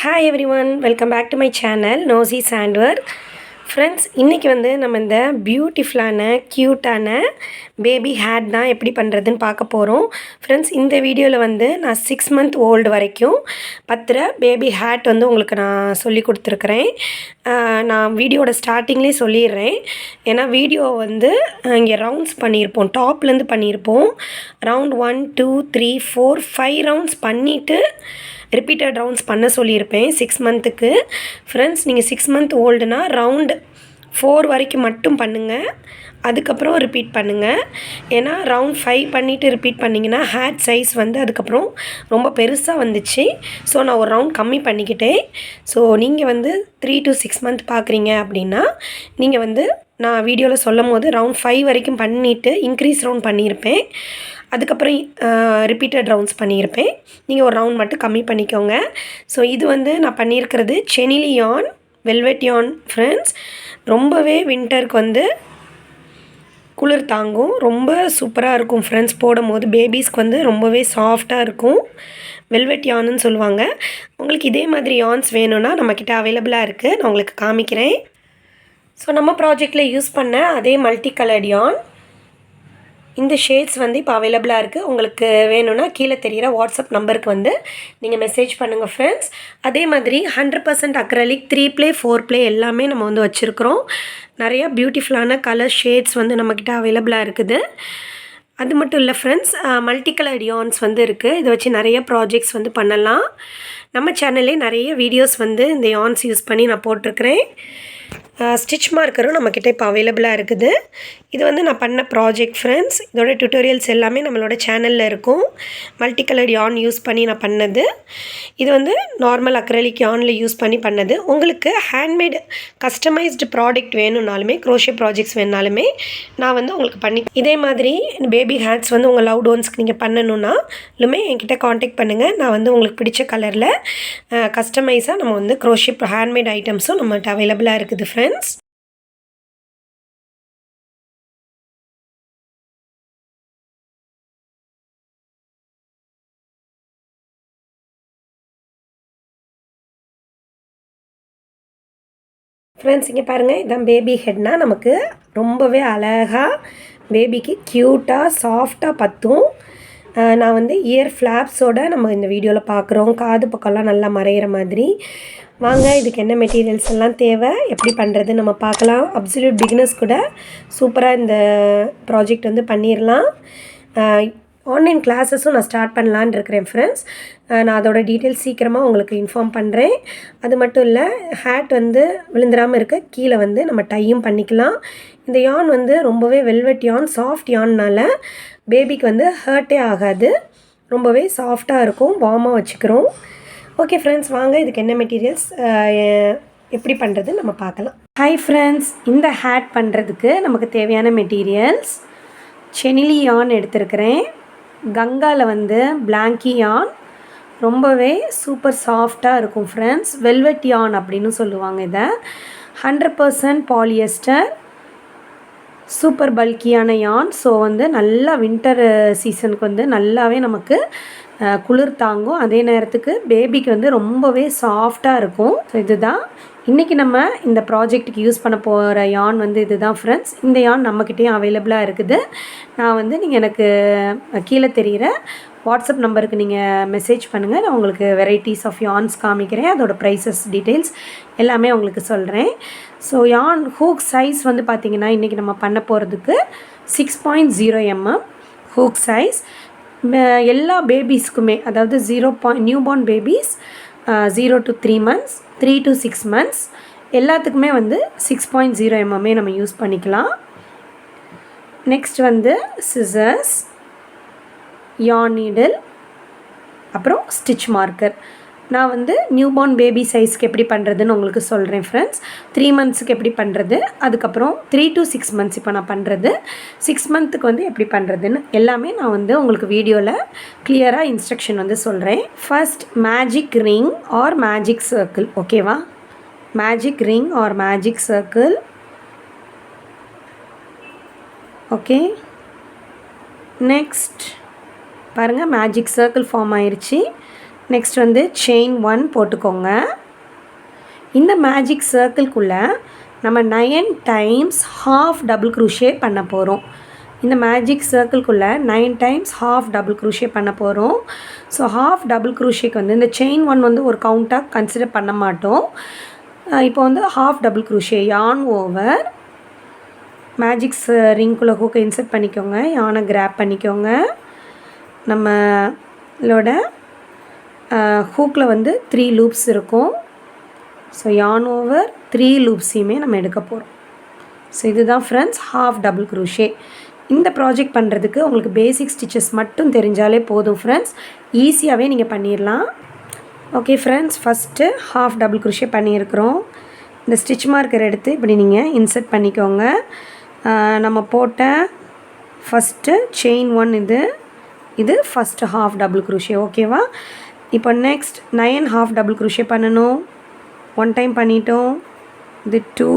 Hi everyone, welcome back to my channel Nosy Sandwork. Friends, இன்றைக்கி வந்து நம்ம இந்த பியூட்டிஃபுல்லான க்யூட்டான பேபி ஹேட் தான் எப்படி பண்ணுறதுன்னு பார்க்க போகிறோம். ஃப்ரெண்ட்ஸ், இந்த வீடியோவில் வந்து நான் 6 month ஓல்டு வரைக்கும் பத்துற பேபி ஹேட் வந்து உங்களுக்கு நான் சொல்லி கொடுத்துருக்குறேன். நான் வீடியோட ஸ்டார்டிங்லேயே சொல்லிடுறேன். ஏன்னா வீடியோ வந்து இங்கே ரவுண்ட்ஸ் பண்ணியிருப்போம், டாப்லேருந்து பண்ணியிருப்போம். ரவுண்ட் 1 2 3 4 5 ரவுண்ட்ஸ் பண்ணிவிட்டு ரிப்பீட்டட் ரவுண்ட்ஸ் பண்ண சொல்லியிருப்பேன் 6 monthக்கு. ஃப்ரெண்ட்ஸ், நீங்கள் 6 month ஓல்டுனா ரவுண்டு 4 வரைக்கும் மட்டும் பண்ணுங்கள், அதுக்கப்புறம் ரிப்பீட் பண்ணுங்கள். ஏன்னா ரவுண்ட் 5 பண்ணிவிட்டு ரிப்பீட் பண்ணிங்கன்னா ஹேட் சைஸ் வந்து அதுக்கப்புறம் ரொம்ப பெருசாக வந்துச்சு. ஸோ நான் ஒரு ரவுண்ட் கம்மி பண்ணிக்கிட்டேன். ஸோ நீங்கள் வந்து 3 to 6 month பார்க்குறீங்க அப்படின்னா நீங்கள் வந்து நான் வீடியோவில் சொல்லும் போது ரவுண்ட் 5 வரைக்கும் பண்ணிவிட்டு இன்க்ரீஸ் ரவுண்ட் பண்ணியிருப்பேன். அதுக்கப்புறம் ரிப்பீட்டட் ரவுண்ட்ஸ் பண்ணியிருப்பேன். நீங்கள் ஒரு ரவுண்ட் மட்டும் கம்மி பண்ணிக்கோங்க. ஸோ இது வந்து நான் பண்ணியிருக்கிறது செனிலி யான், வெல்வெட் யான். ஃப்ரெண்ட்ஸ், ரொம்பவே வின்டருக்கு வந்து குளிர் தாங்கும், ரொம்ப சூப்பராக இருக்கும். ஃப்ரெண்ட்ஸ், போடும் போது பேபிஸ்க்கு வந்து ரொம்பவே சாஃப்டாக இருக்கும். வெல்வெட் யானுன்னு சொல்லுவாங்க. உங்களுக்கு இதே மாதிரி யான்ஸ் வேணும்னா நம்மக்கிட்ட அவைலபிளாக இருக்குது, நான் உங்களுக்கு காமிக்கிறேன். ஸோ நம்ம ப்ராஜெக்டில் யூஸ் பண்ண அதே மல்டி கலர்ட் யான், இந்த ஷேட்ஸ் வந்து இப்போ அவைலபிளாக இருக்குது. உங்களுக்கு வேணும்னா கீழே தெரிகிற வாட்ஸ்அப் நம்பருக்கு வந்து நீங்கள் மெசேஜ் பண்ணுங்கள் ஃப்ரெண்ட்ஸ். அதே மாதிரி 100% அக்ரலிக் 3 play 4 play எல்லாமே நம்ம வந்து வச்சுருக்குறோம். நிறையா பியூட்டிஃபுல்லான கலர் ஷேட்ஸ் வந்து நம்மக்கிட்ட அவைலபிளாக இருக்குது. அது மட்டும் இல்லை ஃப்ரெண்ட்ஸ், மல்டி கலர் யான்ஸ் வந்து இருக்குது. இதை வச்சு நிறைய ப்ராஜெக்ட்ஸ் வந்து பண்ணலாம். நம்ம சேனல்லே நிறைய வீடியோஸ் வந்து இந்த யான்ஸ் யூஸ் பண்ணி நான் போட்டிருக்கிறேன். ஸ்டிச் மார்க்கரும் நம்மக்கிட்ட இப்போ அவைலபிளாக இருக்குது. இது வந்து நான் பண்ண ப்ராஜெக்ட் ஃப்ரெண்ட்ஸ். இதோட டியூட்டோரியல்ஸ் எல்லாமே நம்மளோட சேனலில் இருக்கும். மல்டி கலர் யான் யூஸ் பண்ணி நான் பண்ணது. இது வந்து நார்மல் அக்ரலிக் யானில் யூஸ் பண்ணி பண்ணது. உங்களுக்கு ஹேண்ட்மேடு கஸ்டமைஸ்டு ப்ராடக்ட் வேணும்னாலுமே, க்ரோஷே ப்ராஜெக்ட்ஸ் வேணுனாலுமே நான் வந்து உங்களுக்கு பண்ணி, இதே மாதிரி பேபி ஹேட்ஸ் வந்து உங்கள் லவ்ட் ஒன்ஸ்க்கு நீங்கள் பண்ணணுன்னாலுமே என்கிட்ட காண்டாக்ட் பண்ணுங்கள். நான் வந்து உங்களுக்கு பிடிச்ச கலரில் கஸ்டமைஸாக நம்ம வந்து க்ரோஷே ஹேண்ட்மேட் ஐட்டம்ஸும் நம்மகிட்ட அவைலபிளாக இருக்குது ஃப்ரெண்ட்ஸ். ஃப்ரெண்ட்ஸ், இங்கே பாருங்கள், இதான் பேபி ஹெட்னால் நமக்கு ரொம்பவே அழகாக பேபிக்கு க்யூட்டாக சாஃப்டாக பற்றும். நான் வந்து இயர் ஃப்ளாப்ஸோடு நம்ம இந்த வீடியோவில் பார்க்குறோம். காது பக்கம்லாம் நல்லா மறையிற மாதிரி. வாங்க, இதுக்கு என்ன மெட்டீரியல்ஸ் எல்லாம் தேவை, எப்படி பண்ணுறது நம்ம பார்க்கலாம். அப்சல்யூட் பிகினர்ஸ் கூட சூப்பராக இந்த ப்ராஜெக்ட் வந்து பண்ணிடலாம். ஆன்லைன் கிளாஸஸும் நான் ஸ்டார்ட் பண்ணலான்னு இருக்கிறேன் ஃப்ரெண்ட்ஸ். நான் அதோட டீட்டெயில்ஸ் சீக்கிரமாக உங்களுக்கு இன்ஃபார்ம் பண்ணுறேன். அது மட்டும் இல்லை, ஹேட் வந்து விழுந்துடாமல் இருக்க கீழே வந்து நம்ம டையும் பண்ணிக்கலாம். இந்த யான் வந்து ரொம்பவே வெல்வெட் யான், சாஃப்ட் யான்னால பேபிக்கு வந்து ஹர்ட்டே ஆகாது, ரொம்பவே சாஃப்டாக இருக்கும், வார்மாக வச்சுக்கிறோம். ஓகே ஃப்ரெண்ட்ஸ், வாங்க இதுக்கு என்ன மெட்டீரியல்ஸ் எப்படி பண்ணுறது நம்ம பார்க்கலாம். ஹாய் ஃப்ரெண்ட்ஸ், இந்த ஹேட் பண்ணுறதுக்கு நமக்கு தேவையான மெட்டீரியல்ஸ் செனிலி யான் எடுத்துருக்கிறேன். கங்காவில் வந்து பிளாங்கி யான், ரொம்பவே சூப்பர் சாஃப்டாக இருக்கும் ஃப்ரெண்ட்ஸ். வெல்வெட் யான் அப்படின்னு சொல்லுவாங்க இதை. 100% பாலியஸ்டர், சூப்பர் பல்கியான யான். ஸோ வந்து நல்லா வின்டர் சீசனுக்கு வந்து நல்லாவே நமக்கு குளிர் தாங்கும். அதே நேரத்துக்கு பேபிக்கு வந்து ரொம்பவே சாஃப்டாக இருக்கும். ஸோ இதுதான் இன்றைக்கி நம்ம இந்த ப்ராஜெக்ட்டுக்கு யூஸ் பண்ண போகிற யான் வந்து இதுதான் ஃப்ரெண்ட்ஸ். இந்த யான் நம்மக்கிட்டேயும் அவைலபிளாக இருக்குது. நான் வந்து நீங்கள் எனக்கு கீழே தெரிகிற வாட்ஸ்அப் நம்பருக்கு நீங்கள் மெசேஜ் பண்ணுங்கள். நான் உங்களுக்கு வெரைட்டிஸ் ஆஃப் யான்ஸ் காமிக்கிறேன், அதோடய ப்ரைஸஸ் டீட்டெயில்ஸ் எல்லாமே உங்களுக்கு சொல்கிறேன். ஸோ யான் ஹூக் சைஸ் வந்து பார்த்திங்கன்னா இன்றைக்கி நம்ம பண்ண போகிறதுக்கு 6.0 mm ஹூக் சைஸ். எல்லா பேபிஸ்க்குமே, அதாவது new born babies 0 to 3 months, 3 to 6 months எல்லாத்துக்குமே வந்து 6.0 mm நம்ம யூஸ் பண்ணிக்கலாம். நெக்ஸ்ட் வந்து சிசர்ஸ், யான் நீடில், அப்புறம் ஸ்டிச் மார்க்கர். நான் வந்து நியூ பார்ன் பேபி சைஸ்க்கு எப்படி பண்ணுறதுன்னு உங்களுக்கு சொல்கிறேன் ஃப்ரெண்ட்ஸ். 3 monthsக்கு எப்படி பண்ணுறது, அதுக்கப்புறம் 3 to 6 months இப்போ நான் பண்ணுறது, 6 monthக்கு வந்து எப்படி பண்ணுறதுன்னு எல்லாமே நான் வந்து உங்களுக்கு வீடியோவில் கிளியராக இன்ஸ்ட்ரக்ஷன் வந்து சொல்கிறேன். First magic ring or magic circle, ஓகேவா? Magic ring or magic circle, okay. Next பாருங்கள், மேஜிக் சர்க்கிள் ஃபார்ம் ஆயிடுச்சு. நெக்ஸ்ட் வந்து செயின் 1 போட்டுக்கோங்க. இந்த மேஜிக் சர்க்கிள்குள்ளே நம்ம 9 டைம்ஸ் ஹாஃப் டபுள் க்ரூஷே பண்ண போகிறோம். இந்த மேஜிக் சர்க்கிள்குள்ளே 9 டைம்ஸ் ஹாஃப் டபுள் க்ரூஷே பண்ண போகிறோம். ஸோ ஹாஃப் டபுள் க்ரூஷேக்கு வந்து இந்த செயின் 1 வந்து ஒரு கவுண்ட்டாக கன்சிடர் பண்ண மாட்டோம். இப்போ வந்து half double crochet yarn over magics ரிங்குள்ளே ஹூக்கை இன்சர்ட் பண்ணிக்கோங்க. யானை கிராப் பண்ணிக்கோங்க. நம்மளோட ஹூக்கில் வந்து 3 லூப்ஸ் இருக்கும். ஸோ யான் ஓவர் 3 லூப்ஸையுமே நம்ம எடுக்க போகிறோம். ஸோ இதுதான் ஃப்ரெண்ட்ஸ் ஹாஃப் டபுள் க்ரூஷே. இந்த ப்ராஜெக்ட் பண்ணுறதுக்கு உங்களுக்கு பேசிக் ஸ்டிச்சஸ் மட்டும் தெரிஞ்சாலே போதும் ஃப்ரெண்ட்ஸ். ஈஸியாகவே நீங்கள் பண்ணிடலாம். Okay friends, first half double crochet பண்ணியிருக்கிறோம். இந்த ஸ்டிச் மார்க்கர் எடுத்து இப்படி நீங்கள் இன்சர்ட் பண்ணிக்கோங்க. நம்ம போட்ட ஃபஸ்ட்டு செயின் 1 இது ஃபஸ்ட்டு ஹாஃப் டபுள் க்ரூஷே. ஓகேவா? இப்போ நெக்ஸ்ட் 9 ஹாஃப் டபுள் க்ரூஷே பண்ணணும். 1 டைம் பண்ணிட்டோம். இது 2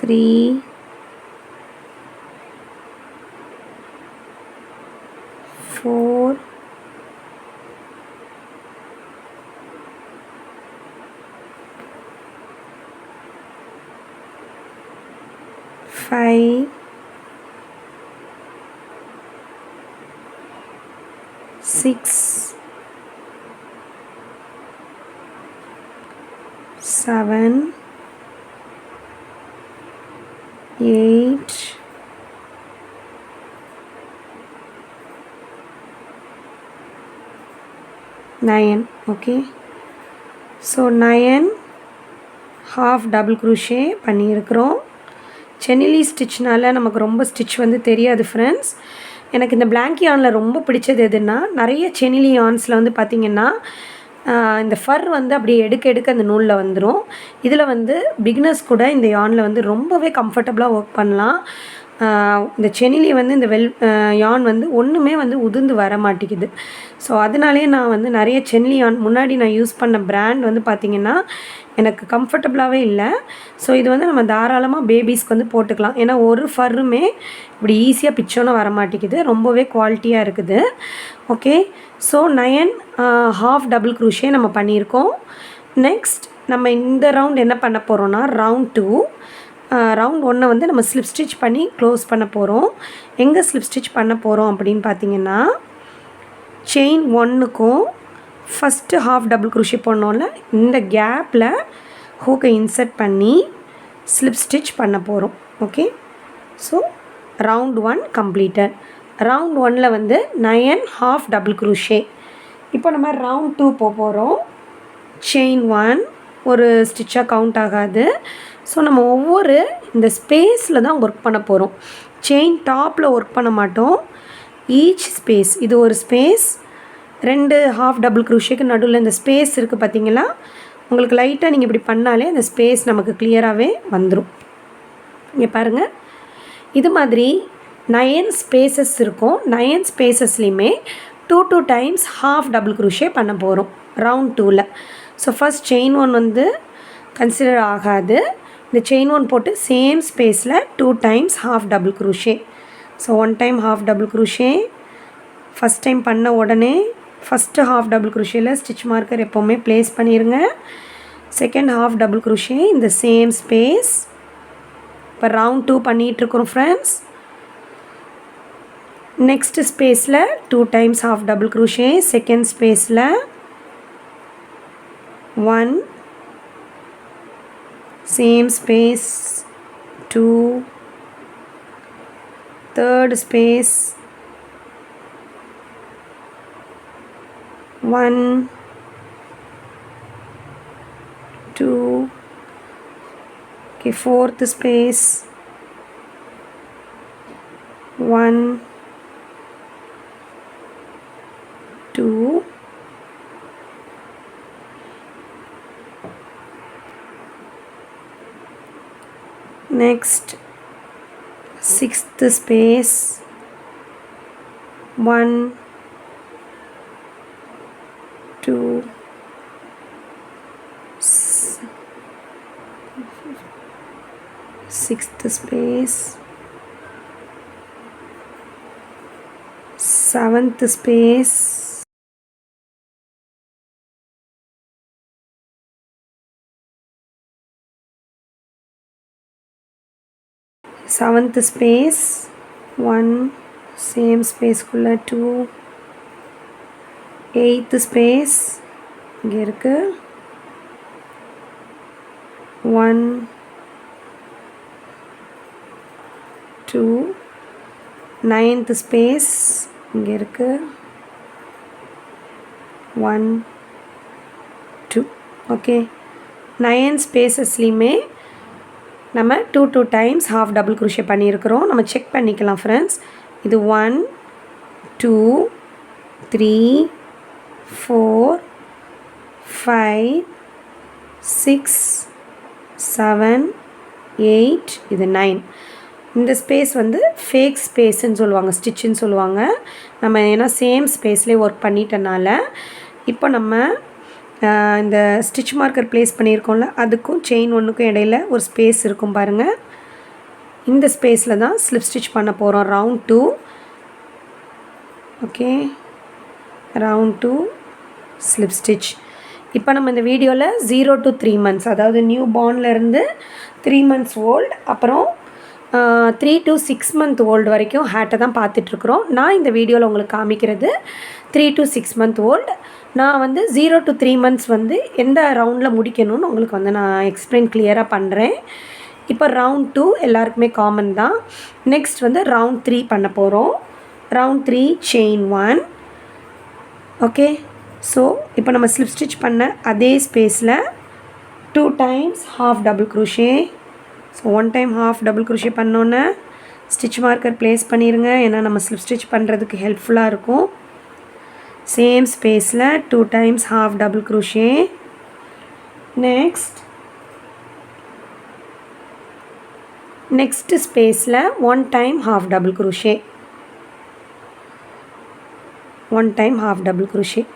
3 4 5 6 7 8 9. Okay, so 9 half double crochet பண்ணியிருக்கிறோம். சென்னிலி ஸ்டிச்னால் நமக்கு ரொம்ப ஸ்டிச் வந்து தெரியாது ஃப்ரெண்ட்ஸ். எனக்கு இந்த பிளாங்கி யானில் ரொம்ப பிடிச்சது எதுன்னா, நிறைய சென்னிலி யான்ஸில் வந்து பார்த்திங்கன்னா இந்த ஃபர் வந்து அப்படியே எடுக்க அந்த நூலில் வந்துடும். இதில் வந்து பிகினர்ஸ் கூட இந்த யானில் வந்து ரொம்பவே கம்ஃபர்டபுளாக ஒர்க் பண்ணலாம். இந்த சென்னிலி வந்து இந்த யான் வந்து ஒன்றுமே வந்து உதிர்ந்து வர மாட்டேங்குது. ஸோ அதனாலே நான் வந்து நிறைய சென்னிலி யான் முன்னாடி நான் யூஸ் பண்ண பிராண்ட் வந்து பார்த்திங்கன்னா எனக்கு கம்ஃபர்டபுளாகவே இல்லை. ஸோ இது வந்து நம்ம தாராளமாக பேபிஸ்க்கு வந்து போட்டுக்கலாம். ஏன்னா ஒரு ஃபர்ருமே இப்படி ஈஸியாக பிச்சோன்னு வர மாட்டேங்குது. ரொம்பவே குவாலிட்டியாக இருக்குது. Okay, so 9 half double crochet நம்ம பண்ணியிருக்கோம். நெக்ஸ்ட் நம்ம இந்த ரவுண்ட் என்ன பண்ண போகிறோன்னா, ரவுண்ட் 2 ரவுண்ட் 1 வந்து நம்ம ஸ்லிப் ஸ்டிச் பண்ணி க்ளோஸ் பண்ண போகிறோம். எங்கே ஸ்லிப் ஸ்டிச் பண்ண போகிறோம் அப்படின்னு பார்த்தீங்கன்னா, செயின் 1க்கும் ஃபஸ்ட்டு ஹாஃப் டபுள் க்ரூஷே பண்ணோம்ல, இந்த கேப்பில் ஹூக்கை இன்சர்ட் பண்ணி ஸ்லிப் ஸ்டிச் பண்ண போகிறோம். Okay, so round 1 completed. Round 1ல் வந்து 9 ஹாஃப் டபுள் க்ரூஷே. இப்போ நம்ம ரவுண்ட் 2 போகிறோம். செயின் 1 ஒரு ஸ்டிச்சாக கவுண்ட் ஆகாது. ஸோ நம்ம ஒவ்வொரு இந்த ஸ்பேஸில் தான் ஒர்க் பண்ண போகிறோம். செயின் டாப்பில் ஒர்க் பண்ண மாட்டோம். ஈச் ஸ்பேஸ், இது ஒரு ஸ்பேஸ், 2 ஹாஃப் டபுள் க்ரூஷேக்கு நடுவில் இந்த ஸ்பேஸ் இருக்குது பார்த்தீங்களா? உங்களுக்கு லைட்டாக நீங்கள் இப்படி பண்ணாலே அந்த ஸ்பேஸ் நமக்கு கிளியராகவே வந்துடும். இங்கே பாருங்கள், இது மாதிரி 9 ஸ்பேசஸ் இருக்கும். 9 ஸ்பேசஸ்லேயுமே 2 டைம்ஸ் ஹாஃப் டபுள் க்ரூஷே பண்ண போகிறோம் ரவுண்ட் 2ல். ஸோ ஃபஸ்ட் செயின் 1 வந்து கன்சிடர் ஆகாது. இந்த செயின் 1 போட்டு சேம் ஸ்பேஸில் 2 times half double crochet. So 1 time half double crochet. First time பண்ண உடனே ஃபஸ்ட்டு ஹாஃப் டபுள் க்ரூஷேயில் ஸ்டிச் மார்க்கர் எப்போவுமே ப்ளேஸ் பண்ணிடுங்க. செகண்ட் ஹாஃப் டபுள் க்ரூஷே இந்த சேம் ஸ்பேஸ். இப்போ ரவுண்ட் 2 பண்ணிகிட்ருக்கோம் ஃப்ரெண்ட்ஸ். நெக்ஸ்ட் ஸ்பேஸில் 2 times half double crochet. Second ஸ்பேஸில் 1, same space 2, third space 1, 2, okay, fourth space 1, 2, next 6th space 1, 2, 6th space, 7th space, 7th space, 1 same space குள்ள 2, 8th space இங்க இருக்கு 1 2, 9th space இங்க இருக்கு 1 2. Okay 9 ஸ்பேசஸ்லையுமே நம்ம 2 times half double crochet பண்ணியிருக்கிறோம். நம்ம check பண்ணிக்கலாம் ஃப்ரெண்ட்ஸ். இது 1 2 3 4 5 6 7 8 இது 9. இந்த ஸ்பேஸ் வந்து ஃபேக் ஸ்பேஸ்ன்னு சொல்லுவாங்க, ஸ்டிச்சுன்னு சொல்லுவாங்க. நம்ம ஏன்னா சேம் ஸ்பேஸ்லேயே ஒர்க் பண்ணிட்டனால இப்போ நம்ம இந்த ஸ்டிச் மார்க்கர் ப்ளேஸ் பண்ணியிருக்கோம்ல, அதுக்கும் செயின் ஒன்றுக்கும் இடையில ஒரு ஸ்பேஸ் இருக்கும் பாருங்கள். இந்த ஸ்பேஸில் தான் ஸ்லிப் ஸ்டிச் பண்ண போகிறோம். Round 2. Okay, round 2 slip stitch. இப்போ நம்ம இந்த வீடியோவில் 0 to 3 months, அதாவது நியூ பார்ன்லேருந்து 3 months ஓல்டு, அப்புறம் 3 to 6 month ஓல்டு வரைக்கும் ஹேட்டை தான் பார்த்துட்ருக்குறோம். நான் இந்த வீடியோவில் உங்களுக்கு காமிக்கிறது 3 to 6 month ஓல்டு. நான் வந்து 0 to 3 months வந்து எந்த ரவுண்டில் முடிக்கணும்னு உங்களுக்கு வந்து நான் எக்ஸ்பிளைன் கிளியராக பண்ணுறேன். இப்போ ரவுண்ட் 2 எல்லாருக்குமே காமன் தான். நெக்ஸ்ட் வந்து ரவுண்ட் 3 பண்ண போகிறோம். Round 3 chain 1. ஓகே, ஸோ இப்போ நம்ம ஸ்லிப் ஸ்டிச் பண்ண அதே ஸ்பேஸில் 2 times half double crochet. So 1 time half double crochet பண்ணோன்னே ஸ்டிச் மார்க்கர் ப்ளேஸ் பண்ணிடுங்க, ஏன்னா நம்ம ஸ்லிப் ஸ்டிச் பண்ணுறதுக்கு ஹெல்ப்ஃபுல்லாக இருக்கும். சேம் ஸ்பேஸில் 2 times half double crochet. Next ஸ்பேஸில் 1 time half double crochet. 1 time half double crochet.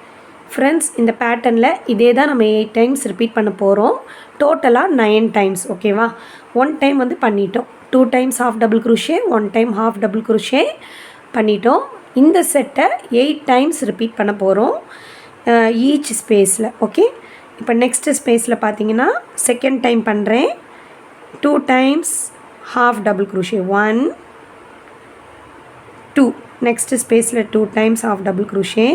Friends, இந்த பேட்டர்னில் இதே தான் நம்ம 8 times ரிப்பீட் பண்ண போகிறோம். டோட்டலாக 9 times. ஓகேவா? 1 time வந்து பண்ணிட்டோம். 2 times half double crochet, 1 time half double crochet பண்ணிட்டோம். இந்த செட்டை 8 times ரிப்பீட் பண்ண போகிறோம் ஈச் ஸ்பேஸில். ஓகே, இப்போ நெக்ஸ்ட் ஸ்பேஸில் பார்த்தீங்கன்னா செகண்ட் டைம் பண்ணுறேன். 2 times half double crochet, 1 2. Next ஸ்பேஸில் 2 times half double crochet.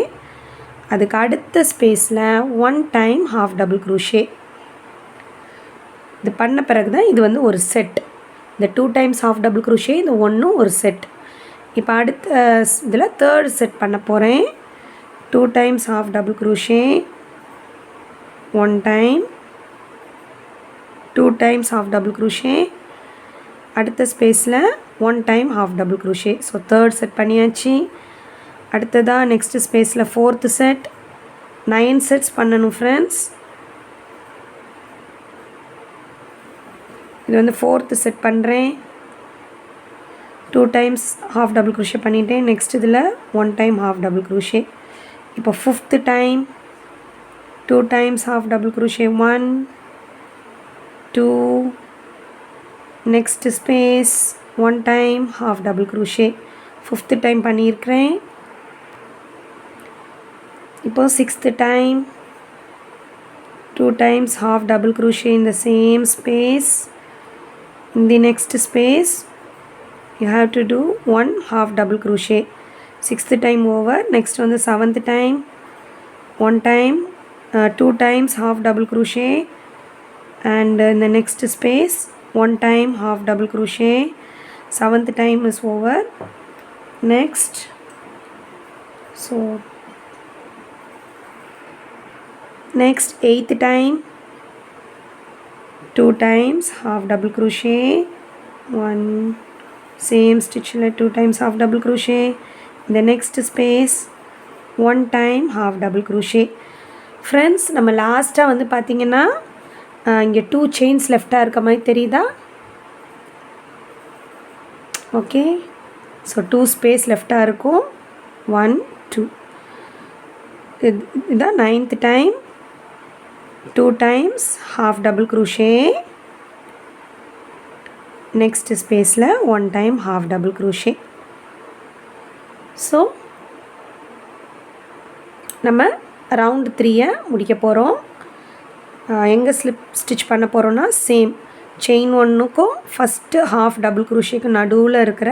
அதுக்கு அடுத்த ஸ்பேஸில் 1 time half double crochet. இது பண்ண பிறகு தான் இது வந்து ஒரு செட். இந்த 2 times half double crochet, இது ஒன்றும் ஒரு செட். இப்போ அடுத்த இதில் தேர்ட் செட் பண்ண போகிறேன். 2 times half double crochet, 1 time, 2 times half double crochet. அடுத்த ஸ்பேஸில் 1 time half double crochet. So third set பண்ணியாச்சு. அடுத்ததாக நெக்ஸ்ட் ஸ்பேஸில் 4th செட். 9 செட்ஸ் பண்ணணும் ஃப்ரெண்ட்ஸ். இது வந்து 4th செட் பண்ணுறேன். 2 times half double crochet பண்ணிட்டேன். நெக்ஸ்ட் இதில் 1 time half double crochet. இப்போ 5th time 2 times half double crochet, 1 2. Next space 1 time half double crochet. 5th time பண்ணியிருக்கிறேன். இப்போ 6th time 2 times half double crochet in the same space. In the next space you have to do 1 half double crochet. 6th time over. Next on the 7th time 1 time 2 times half double crochet, and in the next space 1 time half double crochet. 7th time is over. Next, so next 8th time 2 times half double crochet, 1 same stitch 2 times half double crochet. In the next space 1 time half double crochet. Friends, நம்ம லாஸ்ட்டாக வந்து பார்த்திங்கன்னா இங்கே 2 chains லெஃப்டாக இருக்க மாதிரி தெரியுதா? Okay, so 2 space லெஃப்டாக இருக்கும். 1 2. இதுதான் 9th time. 2 times half double crochet. Next ஸ்பேஸில் 1 time half double crochet. So நம்ம ரவுண்ட் 3 முடிக்க போகிறோம். எங்கே ஸ்லிப் ஸ்டிச் பண்ண போகிறோன்னா சேம் செயின் 1க்கும் ஃபஸ்ட்டு half double crochetக்கு நடுவில் இருக்கிற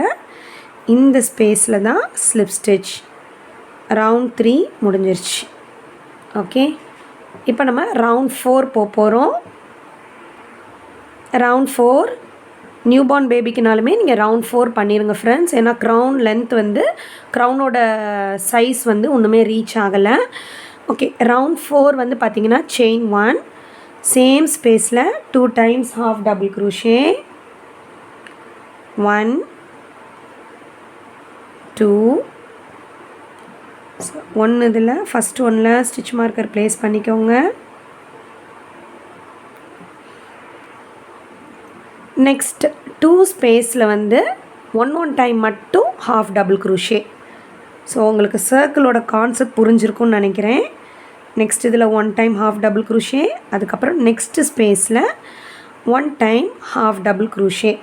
இந்த ஸ்பேஸில் தான் ஸ்லிப் ஸ்டிச். ரவுண்ட் 3 முடிஞ்சிருச்சு. ஓகே, இப்போ நம்ம ரவுண்ட் 4 போகிறோம். ரவுண்ட் 4 நியூ பார்ன் பேபிக்குனாலுமே நீங்கள் ரவுண்ட் 4 பண்ணிடுங்க ஃப்ரெண்ட்ஸ். ஏன்னா க்ரௌன் லென்த் வந்து க்ரௌனோட சைஸ் வந்து ஒன்றுமே ரீச் ஆகலை. ஓகே, ரவுண்ட் 4 வந்து பார்த்திங்கன்னா செயின் 1 சேம் ஸ்பேஸில் 2 டைம்ஸ் half double crochet 1 2 1 இதில் ஃபஸ்ட் ஒன்னில் ஸ்டிச் மார்க்கர் ப்ளேஸ் பண்ணிக்கோங்க. நெக்ஸ்ட் 2 ஸ்பேஸில் வந்து 1 டைம் மட்டும் half double crochet. ஸோ உங்களுக்கு சர்க்கிளோட கான்செப்ட் புரிஞ்சிருக்கும்னு நினைக்கிறேன். நெக்ஸ்ட் இதில் 1 டைம் half double crochet, அதுக்கப்புறம் நெக்ஸ்ட் ஸ்பேஸில் 1 time half double crochet.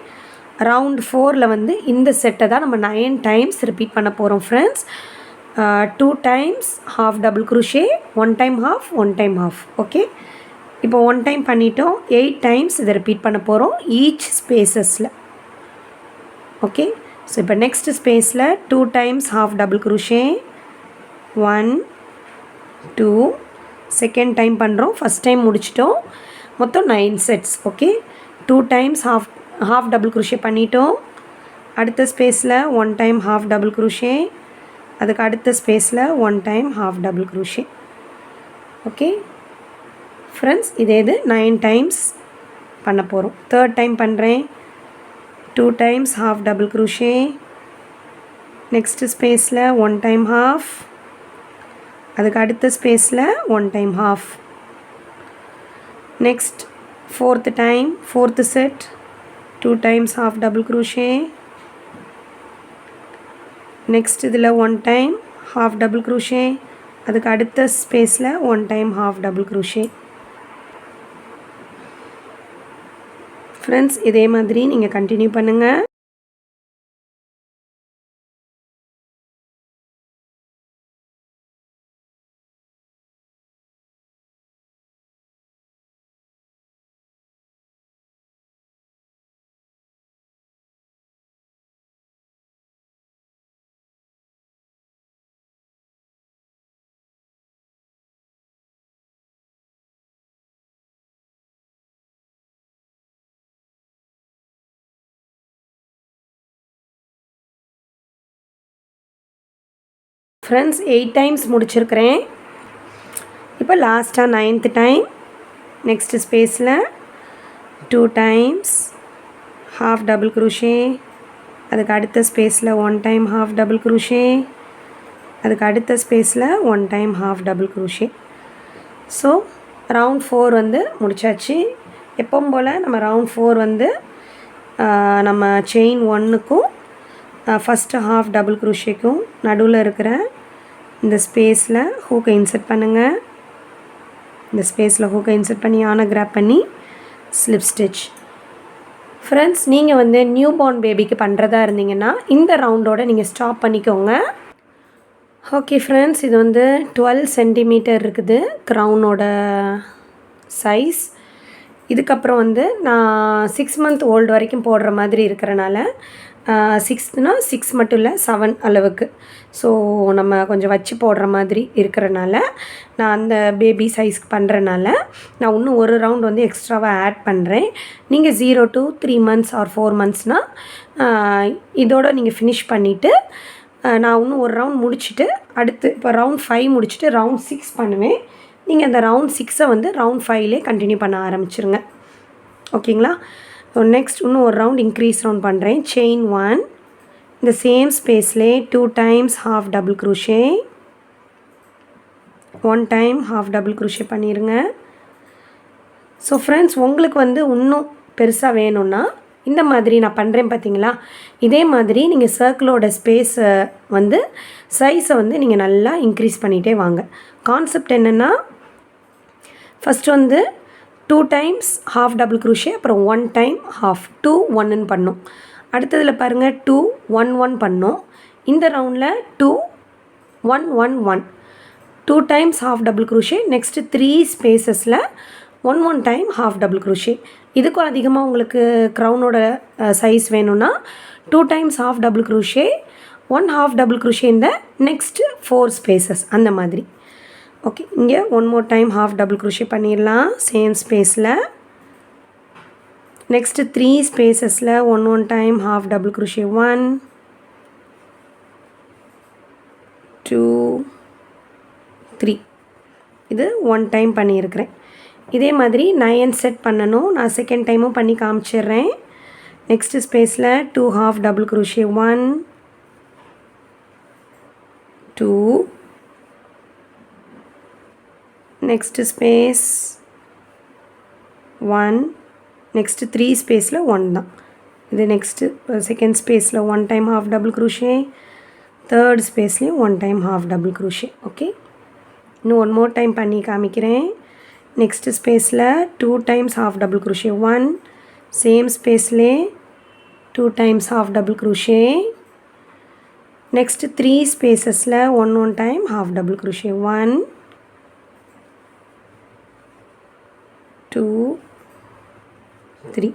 Round 4ல் வந்து இந்த செட்டை தான் நம்ம 9 டைம்ஸ் ரிப்பீட் பண்ண போகிறோம் friends. 2 times half double crochet, 1 time half 1 time half. Okay, இப்போ 1 டைம் பண்ணிட்டோம். 8 டைம்ஸ் இதை ரிப்பீட் பண்ண போகிறோம் ஈச் ஸ்பேசஸில். ஓகே, ஸோ இப்போ நெக்ஸ்ட் ஸ்பேஸில் 2 times half double crochet 1 2 second time பண்ணுறோம். ஃபஸ்ட் டைம் முடிச்சிட்டோம். மொத்தம் 9 sets. Okay, 2 times half double crochet பண்ணிட்டோம். அடுத்த ஸ்பேஸில் 1 டைம் half double crochet, அதுக்கு அடுத்த ஸ்பேஸில் 1 time half double crochet. Okay friends, இதே இது 9 டைம்ஸ் பண்ண போகிறோம். தேர்ட் டைம் பண்ணுறேன். 2 times half double crochet, next ஸ்பேஸில் 1 டைம் half, அதுக்கு அடுத்த ஸ்பேஸில் 1 time half. Next fourth time, fourth set 2 times half double crochet, next இதில் 1 டைம் half double crochet, அதுக்கு அடுத்த ஸ்பேஸில் 1 time half double crochet. Friends, இதே மாதிரி நீங்கள் கண்டினியூ பண்ணுங்கள். ஃப்ரெண்ட்ஸ், 8 டைம்ஸ் முடிச்சிருக்கிறேன். இப்போ லாஸ்ட்டாக 9th டைம் நெக்ஸ்ட் ஸ்பேஸில் 2 டைம்ஸ் half double crochet, அதுக்கு அடுத்த ஸ்பேஸில் 1 டைம் half double crochet, அதுக்கு அடுத்த ஸ்பேஸில் 1 time half double crochet. So round 4 வந்து முடிச்சாச்சு. எப்பவும் போல் நம்ம ரவுண்ட் 4 வந்து நம்ம செயின் 1க்கும் ஃபஸ்ட்டு half double crochetக்கும் நடுவில் இருக்கிற இந்த ஸ்பேஸில் ஹூக்கை இன்சர்ட் பண்ணுங்கள். இந்த ஸ்பேஸில் ஹூக்கை இன்சர்ட் பண்ணி ஆனை கிராப் பண்ணி ஸ்லிப் ஸ்டிச். ஃப்ரெண்ட்ஸ், நீங்கள் வந்து நியூ பார்ன் பேபிக்கு பண்ணுறதா இருந்தீங்கன்னா இந்த ரவுண்டோட நீங்கள் ஸ்டாப் பண்ணிக்கோங்க. ஓகே ஃப்ரெண்ட்ஸ், இது வந்து 12 சென்டிமீட்டர் இருக்குது க்ரௌனோட சைஸ். இதுக்கப்புறம் வந்து நான் 6 மந்த் ஓல்டு வரைக்கும் போடுற மாதிரி இருக்கிறனால 6னா 6 மட்டும் இல்லை 7 அளவுக்கு. ஸோ நம்ம கொஞ்சம் வச்சு போடுற மாதிரி இருக்கிறனால நான் அந்த பேபி சைஸ்க்கு பண்ணுறனால நான் இன்னும் ஒரு ரவுண்ட் வந்து எக்ஸ்ட்ராவாக ஆட் பண்ணுறேன். நீங்கள் 0 to 3 months ஆர் 4 monthsனால் இதோடு நீங்கள் ஃபினிஷ் பண்ணிவிட்டு நான் இன்னும் ஒரு ரவுண்ட் முடிச்சுட்டு அடுத்து இப்போ ரவுண்ட் 5 முடிச்சுட்டு ரவுண்ட் 6 பண்ணுவேன். நீங்கள் அந்த ரவுண்ட் 6 வந்து ரவுண்ட் 5லே கண்டினியூ பண்ண ஆரம்பிச்சிருங்க. ஓகேங்களா? ஸோ நெக்ஸ்ட் இன்னும் ஒரு ரவுண்ட் இன்க்ரீஸ் ரவுண்ட் பண்ணுறேன். செயின் 1 இந்த சேம் ஸ்பேஸ்லே 2 times half double crochet, 1 time half double crochet பண்ணிடுங்க. ஸோ ஃப்ரெண்ட்ஸ், உங்களுக்கு வந்து இன்னும் பெருசாக வேணும்னா இந்த மாதிரி நான் பண்ணுறேன் பார்த்தீங்களா, இதே மாதிரி நீங்கள் சர்க்கிளோட ஸ்பேஸை வந்து சைஸை வந்து நீங்கள் நல்லா இன்க்ரீஸ் பண்ணிகிட்டே வாங்க. கான்செப்ட் என்னென்னா, ஃபஸ்ட்டு வந்து 2 டைம்ஸ் ஹாஃப் டபுள் க்ரோஷே, அப்புறம் 1 டைம் ஹாஃப் 2 1ன்னு பண்ணோம். அடுத்ததில் பாருங்கள் 2 1 1 பண்ணோம். இந்த ரவுண்டில் 2 1 1 1 2 times half double crochet. Next 3 ஸ்பேசஸில் 1 1 டைம் ஹாஃப் டபுள் க்ரோஷே. இதுக்கும் அதிகமாக உங்களுக்கு க்ரௌனோட சைஸ் வேணும்னா 2 times half double crochet, 1 half double crochet இந்த நெக்ஸ்ட்டு 4 ஸ்பேசஸ் அந்த மாதிரி. ஓகே, இங்கே 1 more time half double crochet பண்ணிடலாம் சேம் ஸ்பேஸில். நெக்ஸ்ட்டு 3 ஸ்பேசஸில் 1 1 டைம் ஹாஃப் டபுள் க்ரோஷே, 1 2 3. இது 1 டைம் பண்ணியிருக்கிறேன். இதே மாதிரி 9 செட் பண்ணணும். நான் செகண்ட் டைமும் பண்ணி காமிச்சிடுறேன். நெக்ஸ்ட்டு ஸ்பேஸில் 2 half double crochet, 1 2. Next space 1. Next 3 ஸ்பேஸில் 1 தான். இது நெக்ஸ்ட்டு செகண்ட் ஸ்பேஸில் 1 time half double crochet, third ஸ்பேஸ்லேயும் 1 time half double crochet. Okay, இன்னும் 1 மோர் டைம் பண்ணி காமிக்கிறேன். நெக்ஸ்ட்டு ஸ்பேஸில் 2 times half double crochet, 1 same ஸ்பேஸ்லே 2 times half double crochet. Next 3 ஸ்பேசஸில் 1 1 time half double crochet, 1 2 3.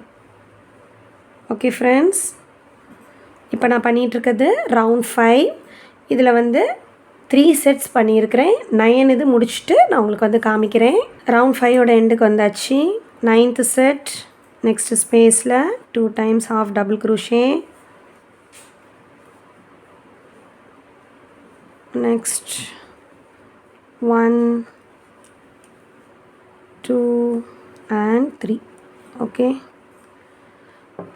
Okay friends, இப்போ நான் பண்ணிகிட்ருக்கிறது ரவுண்ட் 5. இதில் வந்து 3 செட்ஸ் பண்ணியிருக்கிறேன். 9 இது முடிச்சுட்டு நான் உங்களுக்கு வந்து காமிக்கிறேன். ரவுண்ட் 5ஓட எண்டுக்கு வந்தாச்சு. 9th set. நெக்ஸ்ட்டு ஸ்பேஸில் 2 times half double crochet. Next 1 2 and 3. Okay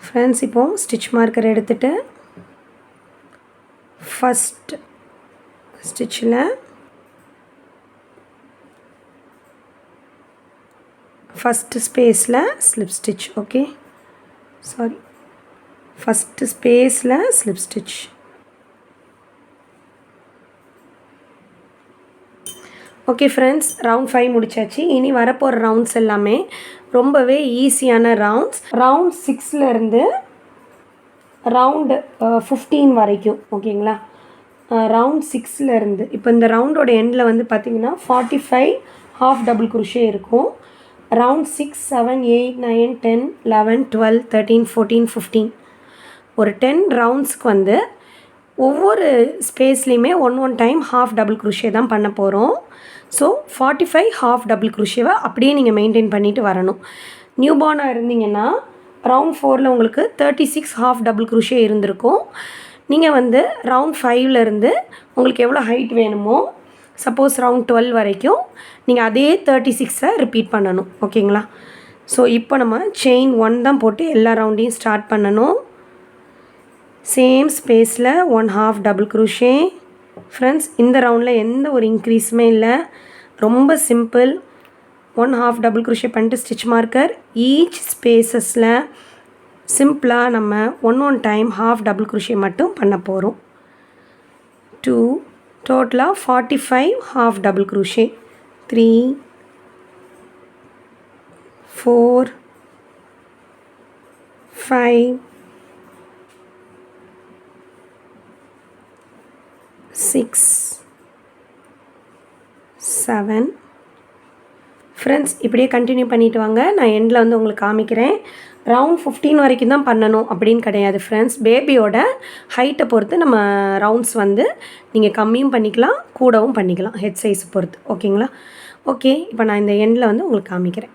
friends, இப்போது ஸ்டிச் மார்க்கர் எடுத்துகிட்டு ஃபஸ்ட் ஸ்டிச்சில் ஃபஸ்ட்டு ஸ்பேஸில் slip stitch. Okay, sorry, first ஸ்பேஸில் slip stitch. Okay friends, round 5 முடிச்சாச்சு. இனி வரப்போகிற ரவுண்ட்ஸ் எல்லாமே ரொம்பவே ஈஸியான ரவுண்ட்ஸ். ரவுண்ட் 6லேருந்து ரவுண்டு 15 வரைக்கும். ஓகேங்களா, ரவுண்ட் 6லேருந்து இப்போ இந்த ரவுண்டோட எண்டில் வந்து பார்த்திங்கன்னா 45 ஹாஃப் டபுள் க்ரோஷே இருக்கும். ரவுண்ட் 6 7 8 9 10 11 12 13 14 15 ஒரு 10 ரவுண்ட்ஸ்க்கு வந்து ஒவ்வொரு ஸ்பேஸ்லேயுமே 1 1 டைம் ஹாஃப் டபுள் க்ரோஷே தான் பண்ண போகிறோம். ஸோ 45 ஹாஃப் டபுள் க்ரோஷேவை அப்படியே நீங்கள் மெயின்டைன் பண்ணிவிட்டு வரணும். நியூ பார்னாக இருந்தீங்கன்னா ரவுண்ட் 4ல் உங்களுக்கு 36 ஹாஃப் டபுள் க்ரோஷே இருந்திருக்கும். நீங்கள் வந்து ரவுண்ட் 5லேருந்து உங்களுக்கு எவ்வளோ ஹைட் வேணுமோ, சப்போஸ் ரவுண்ட் 12 வரைக்கும் நீங்கள் அதே 36 ரிப்பீட் பண்ணணும். ஓகேங்களா, ஸோ இப்போ நம்ம செயின் 1 தான் போட்டு எல்லா ரவுண்டையும் ஸ்டார்ட் பண்ணணும். சேம் ஸ்பேஸில் 1 ஹாஃப் டபுள் க்ரோஷே. ஃப்ரெண்ட்ஸ், இந்த ரவுண்டில் எந்த ஒரு இன்க்ரீஸுமே இல்லை, ரொம்ப சிம்பிள். 1 ஹாஃப் டபுள் க்ரோஷே பண்ணிட்டு ஸ்டிச் மார்க்கர் ஈச் ஸ்பேசஸில் சிம்பிளாக நம்ம 1 1 டைம் ஹாஃப் டபுள் க்ரோஷே மட்டும் பண்ண போகிறோம். 2 டோட்டலாக 45 ஹாஃப் டபுள் க்ரோஷே. 3 4 5 6 7. ஃப்ரெண்ட்ஸ், இப்படியே கண்டினியூ பண்ணிவிட்டு வாங்க. நான் எண்டில் வந்து உங்களுக்கு காமிக்கிறேன். ரவுண்ட் 15 வரைக்கும் தான் பண்ணணும் அப்படின்னு கிடையாது ஃப்ரெண்ட்ஸ். பேபியோட ஹைட்டை பொறுத்து நம்ம ரவுண்ட்ஸ் வந்து நீங்கள் கம்மியும் பண்ணிக்கலாம், கூடவும் பண்ணிக்கலாம், ஹெட் சைஸ் பொறுத்து. ஓகேங்களா, ஓகே, இப்போ நான் இந்த எண்டில் வந்து உங்களுக்கு காமிக்கிறேன்.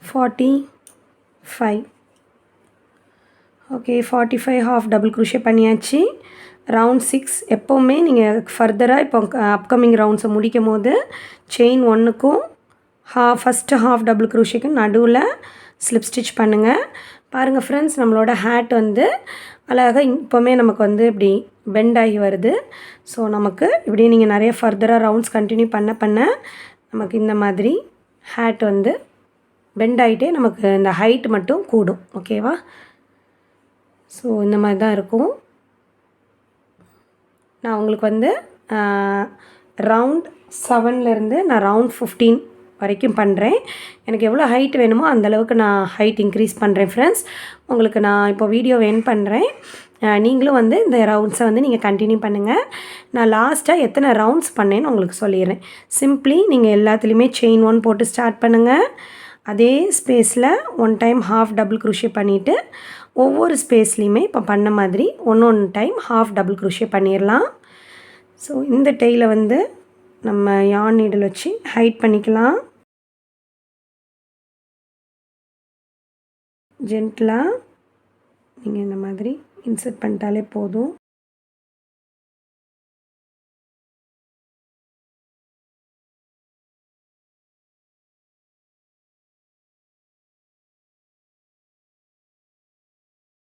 45. ஓகே, 45 ஹாஃப் டபுள் க்ரோஷே பண்ணியாச்சு. ரவுண்ட் 6 எப்போவுமே நீங்கள் ஃபர்தராக இப்போ அப்கமிங் ரவுண்ட்ஸை முடிக்கும் போது செயின் 1க்கும் ஃபஸ்ட்டு ஹாஃப் டபுள் க்ரோஷேக்கும் நடுவில் ஸ்லிப் ஸ்டிச் பண்ணுங்கள். பாருங்கள் ஃப்ரெண்ட்ஸ், நம்மளோட ஹேட் வந்து அழகாக இப்போவுமே நமக்கு வந்து இப்படி பெண்ட் ஆகி வருது. ஸோ நமக்கு இப்படியே நீங்கள் நிறைய ஃபர்தராக ரவுண்ட்ஸ் கண்டினியூ பண்ண பண்ண நமக்கு இந்த மாதிரி ஹேட் வந்து பெண்ட் ஆகிட்டே நமக்கு இந்த ஹைட் மட்டும் கூடும். ஓகேவா, ஸோ இந்த மாதிரி தான் இருக்கும். நான் உங்களுக்கு வந்து ரவுண்ட் 7லேருந்து நான் ரவுண்ட் 15 வரைக்கும் பண்ணுறேன். எனக்கு எவ்வளோ ஹைட் வேணுமோ அந்தளவுக்கு நான் ஹைட் இன்க்ரீஸ் பண்ணுறேன் ஃப்ரெண்ட்ஸ். உங்களுக்கு நான் இப்போ வீடியோ எண்ட் பண்ணுறேன். நீங்களும் வந்து இந்த ரவுண்ட்ஸை வந்து நீங்கள் கண்டினியூ பண்ணுங்கள். நான் லாஸ்ட்டாக எத்தனை ரவுண்ட்ஸ் பண்ணேன்னு உங்களுக்கு சொல்லிடுறேன். சிம்பிளி நீங்கள் எல்லாத்துலேயுமே செயின் 1 போட்டு ஸ்டார்ட் பண்ணுங்கள். அதே ஸ்பேஸில் 1 டைம் ஹாஃப் டபுள் க்ரோஷே பண்ணிவிட்டு ஒவ்வொரு ஸ்பேஸ்லேயுமே இப்போ பண்ண மாதிரி 1 டைம் ஹாஃப் டபுள் க்ரோஷே பண்ணிடலாம். ஸோ இந்த டெய்லை வந்து நம்ம யார்ன் நீடில் வச்சு ஹைட் பண்ணிக்கலாம். ஜென்டலாக நீங்கள் இந்த மாதிரி இன்சர்ட் பண்ணிட்டாலே போதும்.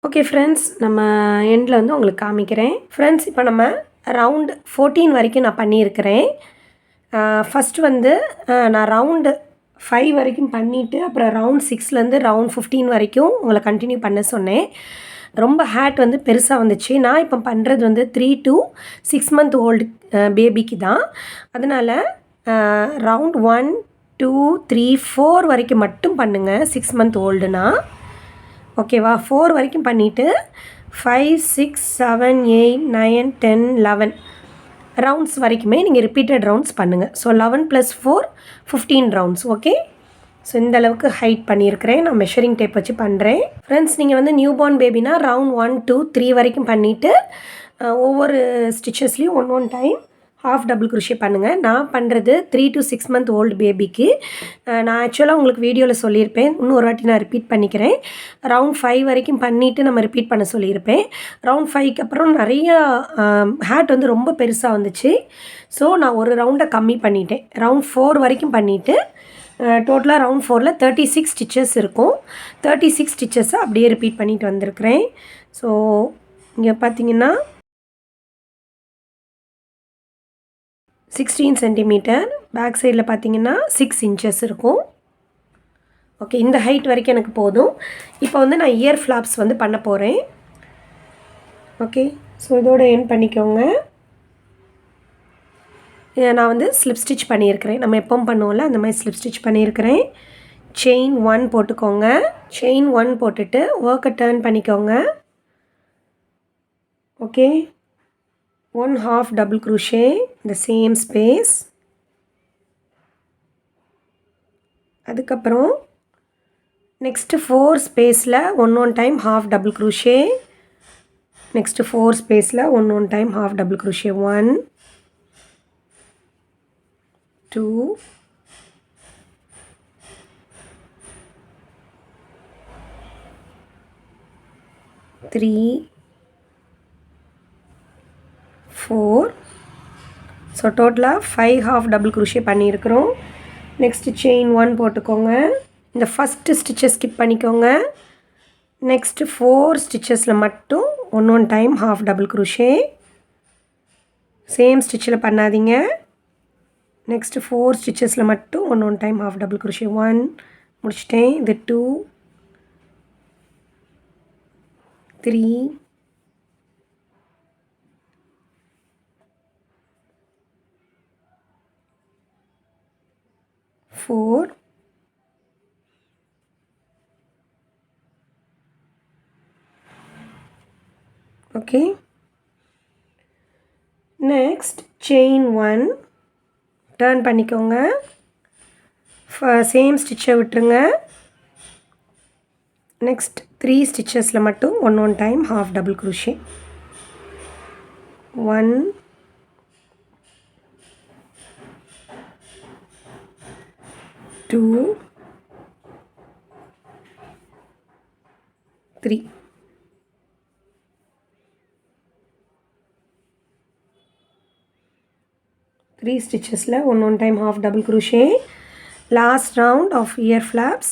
ஓகே ஃப்ரெண்ட்ஸ், நம்ம எண்டில் வந்து உங்களுக்கு காமிக்கிறேன். ஃப்ரெண்ட்ஸ், இப்போ நம்ம ரவுண்டு 14 வரைக்கும் நான் பண்ணியிருக்கிறேன். ஃபஸ்ட்டு வந்து நான் ரவுண்டு 5 வரைக்கும் பண்ணிவிட்டு அப்புறம் ரவுண்ட் 6லேருந்து ரவுண்ட் 15 வரைக்கும் உங்களை கண்டினியூ பண்ண சொன்னேன். ரொம்ப ஹேட் வந்து பெருசாக வந்துச்சு. நான் இப்போ பண்ணுறது வந்து 3 to 6 month ஓல்டு பேபிக்கு தான். அதனால் ரவுண்ட் 1, 2, 3, 4 வரைக்கும் மட்டும் பண்ணுங்கள் 6 month ஓல்டுனா. ஓகேவா? 4 வரைக்கும் பண்ணிவிட்டு 5, 6, 7, 8, 9, 10, 11 ரவுண்ட்ஸ் வரைக்குமே நீங்கள் ரிப்பீட்டட் ரவுண்ட்ஸ் பண்ணுங்கள். So 11 + 4 15 rounds. ஓகே, ஸோ இந்த அளவுக்கு ஹைட் பண்ணியிருக்கிறேன். நான் மெஷரிங் டேப் வச்சு பண்ணுறேன். ஃப்ரெண்ட்ஸ், நீங்கள் வந்து நியூ பார்ன் பேபினா ரவுண்ட் 1, 2, 3 வரைக்கும் பண்ணிவிட்டு ஒவ்வொரு ஸ்டிச்சஸ்லேயும் 1 டைம் ஹாஃப் டபுள் க்ரோஷே பண்ணுங்கள். நான் பண்ணுறது 3 to 6 month ஓல்டு பேபிக்கு. நான் ஆக்சுவலாக உங்களுக்கு வீடியோவில் சொல்லியிருப்பேன். இன்னும் ஒரு வாட்டி நான் ரிப்பீட் பண்ணிக்கிறேன். ரவுண்ட் 5 வரைக்கும் பண்ணிவிட்டு நம்ம ரிப்பீட் பண்ண சொல்லியிருப்பேன். ரவுண்ட் 5க்கு அப்புறம் நிறையா ஹேட் வந்து ரொம்ப பெருசாக வந்துச்சு. ஸோ நான் ஒரு ரவுண்டை கம்மி பண்ணிட்டேன். ரவுண்ட் 4 வரைக்கும் பண்ணிவிட்டு டோட்டலாக ரவுண்ட் 4ல் 36 ஸ்டிச்சஸ் இருக்கும். 36 ஸ்டிச்சஸை அப்படியே ரிப்பீட் பண்ணிட்டு வந்திருக்கிறேன். ஸோ இங்கே பார்த்தீங்கன்னா 16 சென்டிமீட்டர், பேக் சைடில் பார்த்தீங்கன்னா 6 inches இருக்கும். ஓகே, இந்த ஹைட் வரைக்கும் எனக்கு போதும். இப்போ வந்து நான் இயர் ஃப்ளாப்ஸ் வந்து பண்ண போகிறேன். ஓகே, ஸோ இதோட எண்ட் பண்ணிக்கோங்க. நான் வந்து ஸ்லிப் ஸ்டிச் பண்ணியிருக்கிறேன். நம்ம எப்பவும் பண்ணுவோம்ல அந்த மாதிரி ஸ்லிப் ஸ்டிச் பண்ணியிருக்கிறேன். செயின் 1 போட்டுக்கோங்க. செயின் 1 போட்டுட்டு ஒர்க்கை டர்ன் பண்ணிக்கோங்க. Okay, 1 half double crochet in the same space. அதுக்கப்புறம் நெக்ஸ்ட்டு 4 ஸ்பேஸில் 1 time half double crochet. Next 4 ஸ்பேஸில் 1 time half double crochet. 1, 2, 3, 4. So டோட்டலாக 5 half double crochet பண்ணியிருக்கிறோம். நெக்ஸ்ட்டு செயின் 1 போட்டுக்கோங்க. இந்த ஃபஸ்ட்டு ஸ்டிச்சை ஸ்கிப் பண்ணிக்கோங்க. நெக்ஸ்ட்டு 4 ஸ்டிச்சஸில் மட்டும் 1 time half double crochet. Same ஸ்டிச்சில் பண்ணாதீங்க. நெக்ஸ்ட்டு 4 ஸ்டிச்சஸில் மட்டும் 1 டைம் half double crochet. 1 முடிச்சிட்டேன். இது 2, 3, 4, ஓகே. நெக்ஸ்ட் செயின் 1 டர்ன் பண்ணிக்கோங்க. சேம் ஸ்டிச்சை விட்டுருங்க. நெக்ஸ்ட் 3 ஸ்டிச்சஸில் மட்டும் 1 time half double crochet. 1, 2, 3. Three stitchesல 1 time half double crochet. Last round of ear flaps.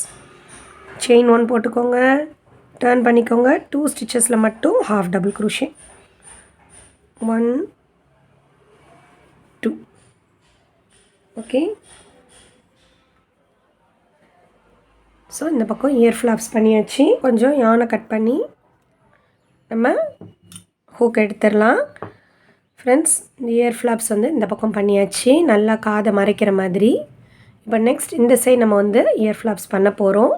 Chain 1 போட்டுக்கோங்க. Turn பண்ணிக்கோங்க. 2 stitchesல மட்டும் half double crochet. 1, 2. Okay. So இந்த பக்கம் இயர் ஃப்ளாப்ஸ் பண்ணியாச்சு. கொஞ்சம் யானை கட் பண்ணி நம்ம ஹூக் எடுத்துடலாம். ஃப்ரெண்ட்ஸ், இந்த இயர் ஃப்ளாப்ஸ் வந்து இந்த பக்கம் பண்ணியாச்சு. நல்லா காதை மறைக்கிற மாதிரி. இப்போ நெக்ஸ்ட் இந்த சைடு நம்ம வந்து இயர் ஃப்ளாப்ஸ் பண்ண போகிறோம்.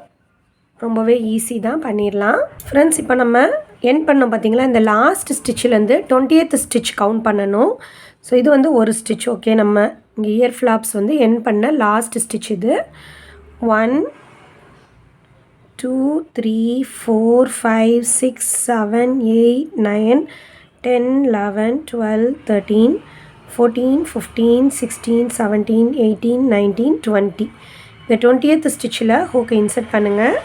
ரொம்பவே ஈஸி தான், பண்ணிடலாம். ஃப்ரெண்ட்ஸ் இப்போ நம்ம எண்ட் பண்ணோம் பார்த்தீங்களா, இந்த லாஸ்ட் ஸ்டிச்சிலேருந்து 20th ஸ்டிச் கவுண்ட் பண்ணணும். ஸோ இது வந்து ஒரு ஸ்டிச். ஓகே, நம்ம இங்கே இயர் ஃப்ளாப்ஸ் வந்து எண்ட் பண்ண லாஸ்ட் ஸ்டிச் இது. 1 2 3 4 5 6 7 8 9 10 11 12 13 14 15 16 17 18 19 20. இந்த 20th ஸ்டிச்சில் ஹூக்கை இன்சர்ட் பண்ணுங்கள்.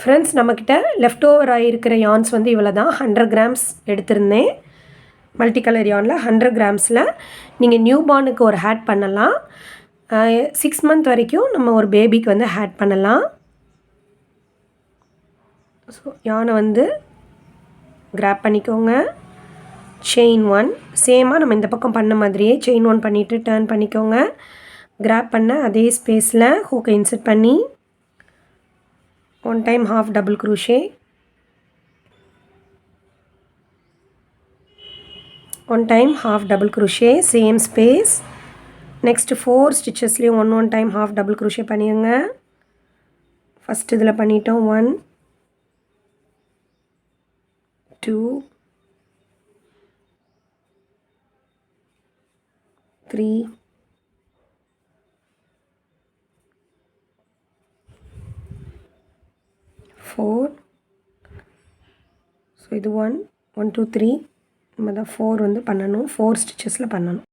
ஃப்ரெண்ட்ஸ் நம்மக்கிட்ட லெஃப்ட் ஓவர் ஆகிருக்கிற யான்ஸ் வந்து இவ்வளோ தான். 100 grams எடுத்திருந்தேன். மல்டி கலர் யானில் 100 grams-ல் நீங்கள் நியூ பார்னுக்கு ஒரு ஹேட் பண்ணலாம். 6 month வரைக்கும் நம்ம ஒரு பேபிக்கு வந்து ஹேட் பண்ணலாம். ஸோ யானை வந்து கிராப் பண்ணிக்கோங்க. செயின் 1 சேமாக நம்ம இந்த பக்கம் பண்ண மாதிரியே செயின் 1 பண்ணிவிட்டு டர்ன் பண்ணிக்கோங்க. கிராப் பண்ண அதே ஸ்பேஸில் ஹூக்கை இன்சர்ட் பண்ணி 1 time half double crochet, 1 time half double crochet, same space. Next 4 stitchesலையும் 1 time half double crochet பண்ணிடுங்க. ஃபஸ்ட் இதில் பண்ணிட்டோம் 1 2 3 4. ஸோ இது 1 1 2 3 நம்ம தான் 4 வந்து பண்ணணும். 4 ஸ்டிச்சஸில் பண்ணணும்.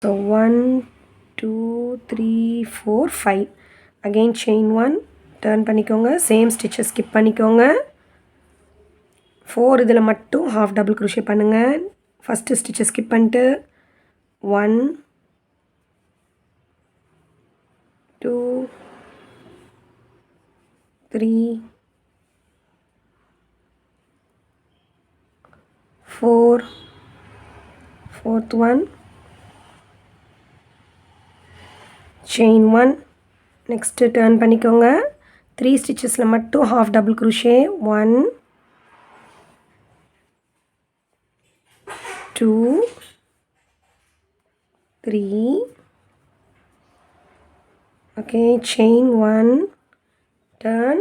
ஸோ 1 2 3 4 5. அகெயின் செயின் 1 டர்ன் பண்ணிக்கோங்க. சேம் ஸ்டிச்சஸ் ஸ்கிப் பண்ணிக்கோங்க. 4 இதில் மட்டும் ஹாஃப் டபுள் க்ரோஷே பண்ணுங்கள். ஃபஸ்ட்டு ஸ்டிச்சஸ் ஸ்கிப் பண்ணிட்டு 1 2 3 4 fourth one, chain 1. next turn பண்ணிக்கோங்க. 3 stitchesல மட்டும் half double crochet. 1 2 3. okay, chain 1, turn.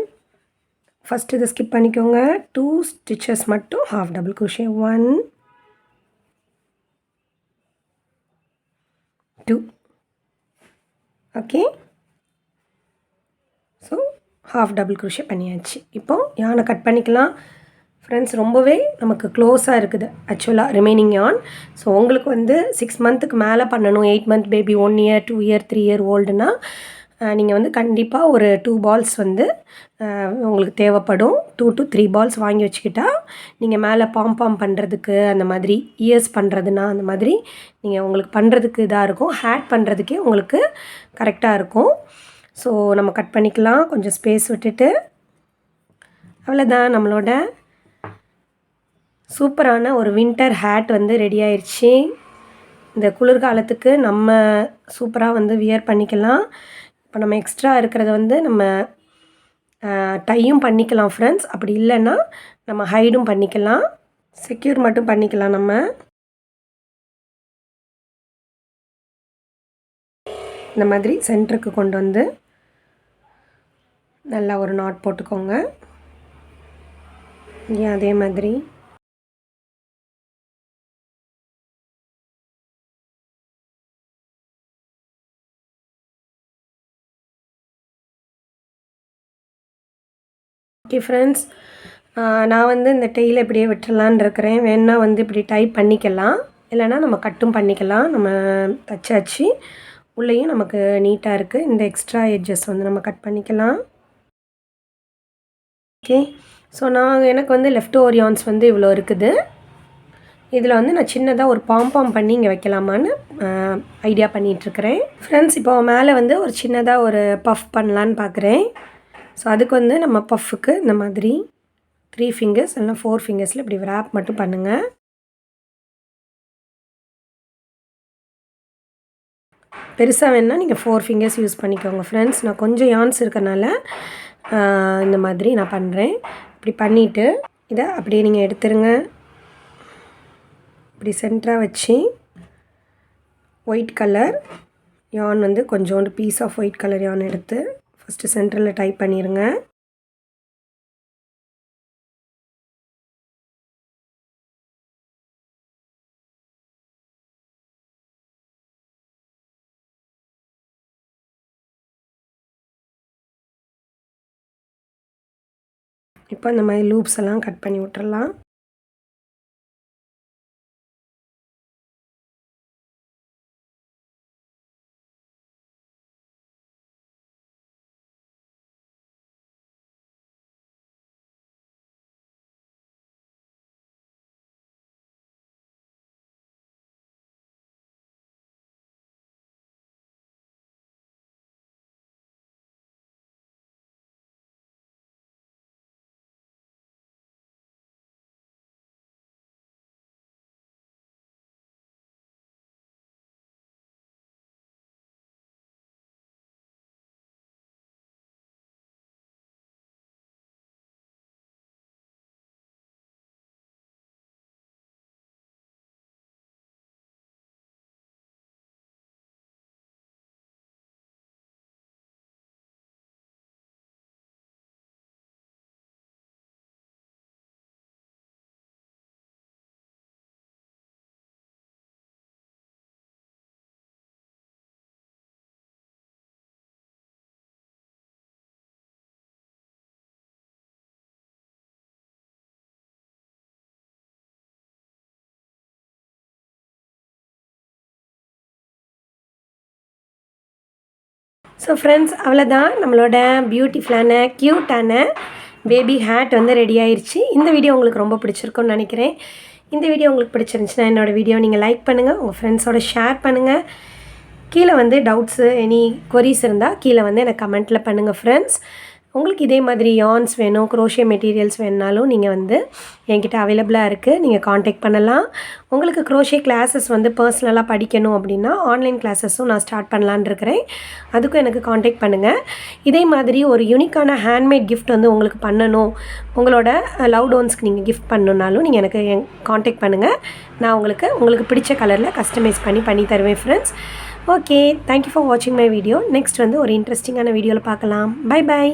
first இதை skip பண்ணிக்கோங்க. 2 stitches மட்டும் half double crochet. 1 2. okay, so half double crochet பண்ணியாச்சு. இப்போ yarn கட் பண்ணிக்கலாம். ஃப்ரெண்ட்ஸ் ரொம்பவே நமக்கு க்ளோஸாக இருக்குது ஆக்சுவலாக ரிமைனிங் yarn. ஸோ உங்களுக்கு வந்து 6 மந்த்துக்கு மேலே பண்ணணும். 8 month baby 1 year 2 year 3 year ஓல்டுனா நீங்கள் வந்து கண்டிப்பாக ஒரு 2 balls வந்து உங்களுக்கு தேவைப்படும். 2 to 3 balls வாங்கி வச்சுக்கிட்டா நீங்கள் மேலே பாம் பண்ணுறதுக்கு அந்த மாதிரி இயர்ஸ் பண்ணுறதுனா அந்த மாதிரி நீங்கள் உங்களுக்கு பண்ணுறதுக்கு இதாக இருக்கும். ஹேட் பண்ணுறதுக்கே உங்களுக்கு கரெக்டாக இருக்கும். ஸோ நம்ம கட் பண்ணிக்கலாம் கொஞ்சம் ஸ்பேஸ் விட்டுட்டு. அவ்வளோதான், நம்மளோட சூப்பரான ஒரு வின்டர் ஹேட் வந்து ரெடி ஆயிடுச்சு. இந்த குளிர்காலத்துக்கு நம்ம சூப்பராக வந்து வியர் பண்ணிக்கலாம். இப்போ நம்ம எக்ஸ்ட்ரா இருக்கிறத வந்து நம்ம டையும் பண்ணிக்கலாம் ஃப்ரெண்ட்ஸ். அப்படி இல்லைன்னா நம்ம ஹைடும் பண்ணிக்கலாம். செக்யூர் மட்டும் பண்ணிக்கலாம். நம்ம இந்த மாதிரி சென்டருக்கு கொண்டு வந்து நல்லா ஒரு நாட் போட்டுக்கோங்க. ஏன் அதே மாதிரி ஓகே ஃப்ரெண்ட்ஸ், நான் வந்து இந்த டெய்லை இப்படியே விட்டுறலான்னு இருக்கிறேன். வேணா வந்து இப்படி டைப் பண்ணிக்கலாம், இல்லைனா நம்ம கட்டும் பண்ணிக்கலாம். நம்ம தச்சாச்சு, உள்ளேயும் நமக்கு நீட்டாக இருக்குது. இந்த எக்ஸ்ட்ரா எட்ஜஸ் வந்து நம்ம கட் பண்ணிக்கலாம். ஓகே, ஸோ எனக்கு வந்து லெஃப்ட் ஓவர் யார்ன்ஸ் வந்து இவ்வளோ இருக்குது. இதில் வந்து நான் சின்னதாக ஒரு பாம் பண்ணி இங்கே வைக்கலாமான்னு ஐடியா பண்ணிகிட்ருக்கிறேன். ஃப்ரெண்ட்ஸ், இப்போ மேலே வந்து ஒரு சின்னதாக ஒரு பஃப் பண்ணலான்னு பார்க்குறேன். ஸோ அதுக்கு வந்து நம்ம பஃப்புக்கு இந்த மாதிரி 3 fingers இல்லைனா 4 fingersல இப்படி wrap மட்டும் பண்ணுங்கள். பெருசாக வேணுன்னா நீங்கள் 4 fingers யூஸ் பண்ணிக்கோங்க ஃப்ரெண்ட்ஸ். நான் கொஞ்சம் யார்ன்ஸ் இருக்கனால இந்த மாதிரி நான் பண்ணுறேன். இப்படி பண்ணிவிட்டு இதை அப்படியே நீங்கள் எடுத்துருங்க. இப்படி சென்டராக வச்சு ஒயிட் கலர் யான் வந்து கொஞ்சோண்டு பீஸ் ஆஃப் ஒயிட் கலர் யான் எடுத்து ஃபஸ்ட்டு சென்டரில் டைப் பண்ணிடுங்க. இப்போ இந்த மாதிரி லூப்ஸ் எல்லாம் கட் பண்ணி விட்டுறலாம். ஸோ ஃப்ரெண்ட்ஸ், அவ்வளோதான் நம்மளோட பியூட்டிஃபுல்லான க்யூட்டான பேபி ஹேட் வந்து ரெடி ஆயிடுச்சு. இந்த வீடியோ உங்களுக்கு ரொம்ப பிடிச்சிருக்குன்னு நினைக்கிறேன். இந்த வீடியோ உங்களுக்கு பிடிச்சிருந்துச்சுன்னா என்னோடய வீடியோ நீங்கள் லைக் பண்ணுங்கள், உங்கள் ஃப்ரெண்ட்ஸோட ஷேர் பண்ணுங்கள். கீழே வந்து டவுட்ஸு எனி கொரீஸ் இருந்தால் கீழே வந்து எனக்கு கமெண்ட்டில் பண்ணுங்கள் ஃப்ரெண்ட்ஸ். உங்களுக்கு இதே மாதிரி யான்ஸ் வேணும், குரோஷே மெட்டீரியல்ஸ் வேணுனாலும் நீங்கள் வந்து என்கிட்ட அவைலபிளாக இருக்குது, நீங்கள் காண்டாக்ட் பண்ணலாம். உங்களுக்கு குரோஷே கிளாஸஸ் வந்து பர்சனலாக படிக்கணும் அப்படின்னா ஆன்லைன் கிளாஸஸும் நான் ஸ்டார்ட் பண்ணலான்னு இருக்கிறேன். அதுக்கும் எனக்கு காண்டாக்ட் பண்ணுங்கள். இதே மாதிரி ஒரு யூனிக்கான ஹேண்ட்மேட் கிஃப்ட் வந்து உங்களுக்கு பண்ணணும், உங்களோட லவ்ட் ஒன்ஸ்க்கு நீங்கள் கிஃப்ட் பண்ணணுன்னாலும் நீங்கள் எனக்கு காண்டாக்ட் பண்ணுங்கள். நான் உங்களுக்கு பிடிச்ச கலரில் கஸ்டமைஸ் பண்ணி தருவேன் ஃப்ரெண்ட்ஸ். ஓகே, தேங்க்யூ ஃபார் வாட்சிங் மை வீடியோ. நெக்ஸ்ட் வந்து ஒரு இன்ட்ரெஸ்டிங்கான வீடியோவில் பார்க்கலாம். பை.